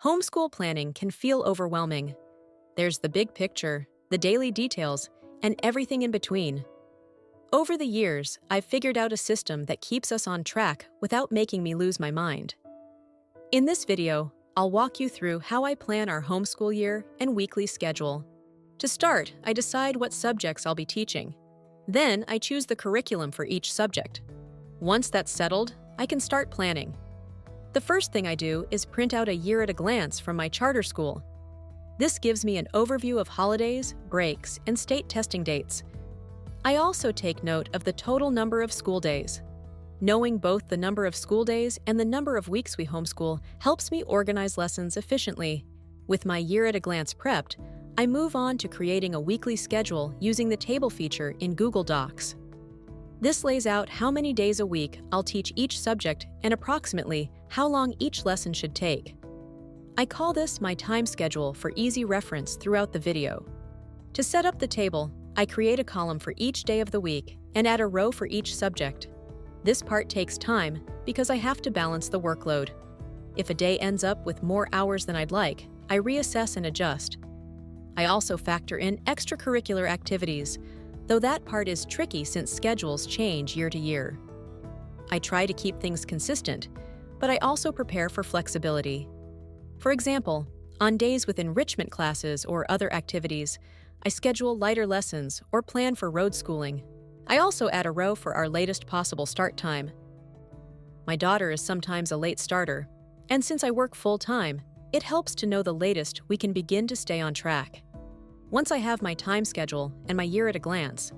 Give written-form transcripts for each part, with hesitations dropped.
Homeschool planning can feel overwhelming. There's the big picture, the daily details, and everything in between. Over the years, I've figured out a system that keeps us on track without making me lose my mind. In this video, I'll walk you through how I plan our homeschool year and weekly schedule. To start, I decide what subjects I'll be teaching. Then, I choose the curriculum for each subject. Once that's settled, I can start planning. The first thing I do is print out a year at a glance from my charter school. This gives me an overview of holidays, breaks, and state testing dates. I also take note of the total number of school days. Knowing both the number of school days and the number of weeks we homeschool helps me organize lessons efficiently. With my year at a glance prepped, I move on to creating a weekly schedule using the table feature in Google Docs. This lays out how many days a week I'll teach each subject and approximately how long each lesson should take. I call this my time schedule for easy reference throughout the video. To set up the table, I create a column for each day of the week and add a row for each subject. This part takes time because I have to balance the workload. If a day ends up with more hours than I'd like, I reassess and adjust. I also factor in extracurricular activities, though that part is tricky since schedules change year to year. I try to keep things consistent, but I also prepare for flexibility. For example, on days with enrichment classes or other activities, I schedule lighter lessons or plan for road schooling. I also add a row for our latest possible start time. My daughter is sometimes a late starter, and since I work full-time, it helps to know the latest we can begin to stay on track. Once I have my time schedule and my year at a glance,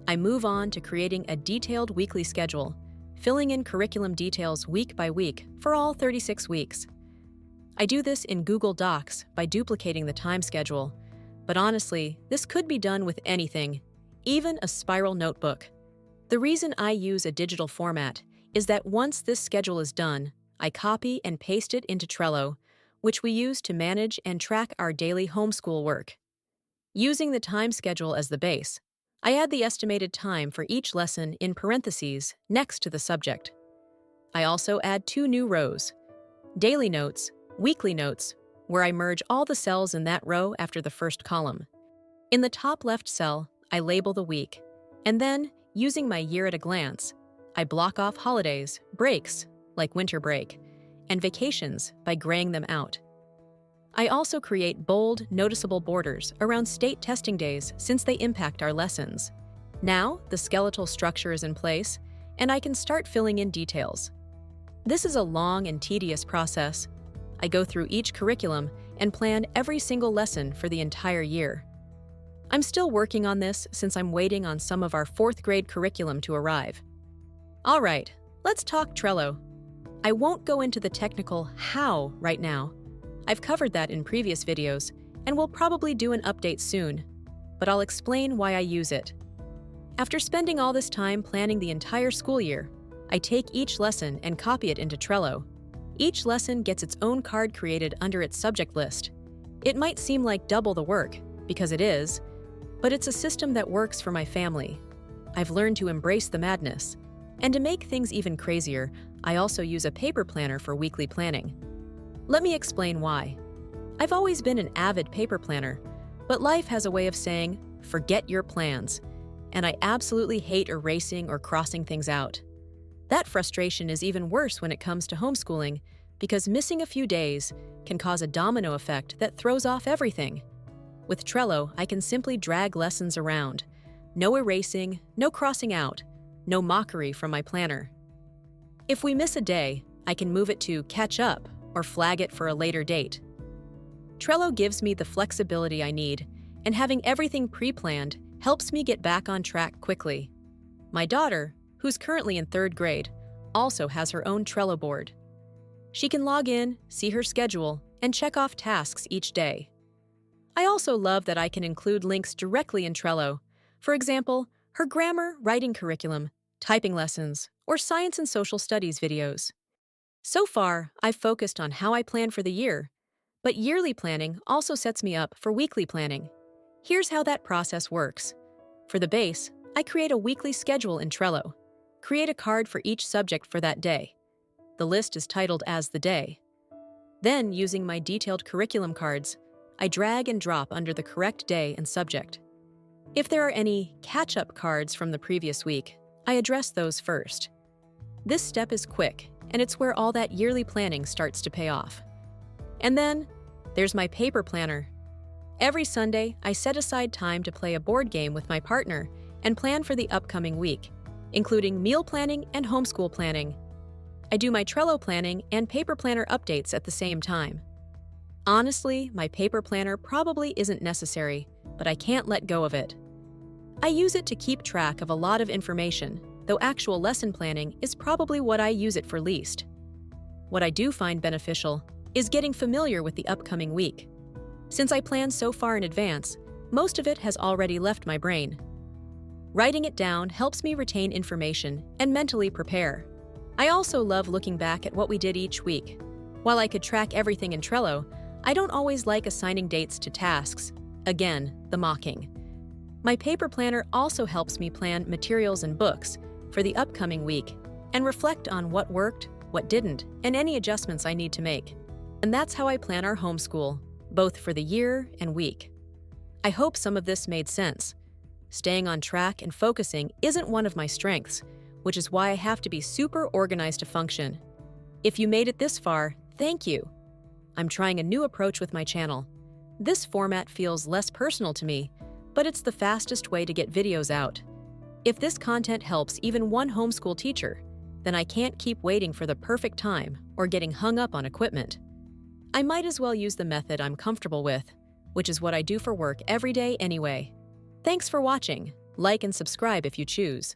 I move on to creating a detailed weekly schedule, filling in curriculum details week by week for all 36 weeks. I do this in Google Docs by duplicating the time schedule, but honestly, this could be done with anything, even a spiral notebook. The reason I use a digital format is that once this schedule is done, I copy and paste it into Trello, which we use to manage and track our daily homeschool work. Using the time schedule as the base, I add the estimated time for each lesson in parentheses next to the subject. I also add two new rows: daily notes, weekly notes, where I merge all the cells in that row after the first column. In the top left cell, I label the week, and then, using my year at a glance, I block off holidays, breaks, like winter break, and vacations by graying them out. I also create bold, noticeable borders around state testing days since they impact our lessons. Now, the skeletal structure is in place, and I can start filling in details. This is a long and tedious process. I go through each curriculum and plan every single lesson for the entire year. I'm still working on this since I'm waiting on some of our 4th grade curriculum to arrive. All right, let's talk Trello. I won't go into the technical how right now. I've covered that in previous videos, and we'll probably do an update soon, but I'll explain why I use it. After spending all this time planning the entire school year, I take each lesson and copy it into Trello. Each lesson gets its own card created under its subject list. It might seem like double the work, because it is, but it's a system that works for my family. I've learned to embrace the madness. And to make things even crazier, I also use a paper planner for weekly planning. Let me explain why. I've always been an avid paper planner, but life has a way of saying, forget your plans, and I absolutely hate erasing or crossing things out. That frustration is even worse when it comes to homeschooling, because missing a few days can cause a domino effect that throws off everything. With Trello, I can simply drag lessons around. No erasing, no crossing out, no mockery from my planner. If we miss a day, I can move it to catch up or flag it for a later date. Trello gives me the flexibility I need, and having everything pre-planned helps me get back on track quickly. My daughter, who's currently in 3rd grade, also has her own Trello board. She can log in, see her schedule, and check off tasks each day. I also love that I can include links directly in Trello. For example, her grammar, writing curriculum, typing lessons, or science and social studies videos. So far, I've focused on how I plan for the year, but yearly planning also sets me up for weekly planning. Here's how that process works. For the base, I create a weekly schedule in Trello. Create a card for each subject for that day. The list is titled as the day. Then, using my detailed curriculum cards, I drag and drop under the correct day and subject. If there are any catch-up cards from the previous week, I address those first. This step is quick, and it's where all that yearly planning starts to pay off. And then, there's my paper planner. Every Sunday, I set aside time to play a board game with my partner and plan for the upcoming week, including meal planning and homeschool planning. I do my Trello planning and paper planner updates at the same time. Honestly, my paper planner probably isn't necessary, but I can't let go of it. I use it to keep track of a lot of information, though actual lesson planning is probably what I use it for least. What I do find beneficial is getting familiar with the upcoming week. Since I plan so far in advance, most of it has already left my brain. Writing it down helps me retain information and mentally prepare. I also love looking back at what we did each week. While I could track everything in Trello, I don't always like assigning dates to tasks. Again, the mocking. My paper planner also helps me plan materials and books for the upcoming week and reflect on what worked, what didn't, and any adjustments I need to make. And that's how I plan our homeschool, both for the year and week. I hope some of this made sense. Staying on track and focusing isn't one of my strengths, which is why I have to be super organized to function. If you made it this far, thank you. I'm trying a new approach with my channel. This format feels less personal to me, but it's the fastest way to get videos out. If this content helps even one homeschool teacher, then I can't keep waiting for the perfect time or getting hung up on equipment. I might as well use the method I'm comfortable with, which is what I do for work every day anyway. Thanks for watching. Like and subscribe if you choose.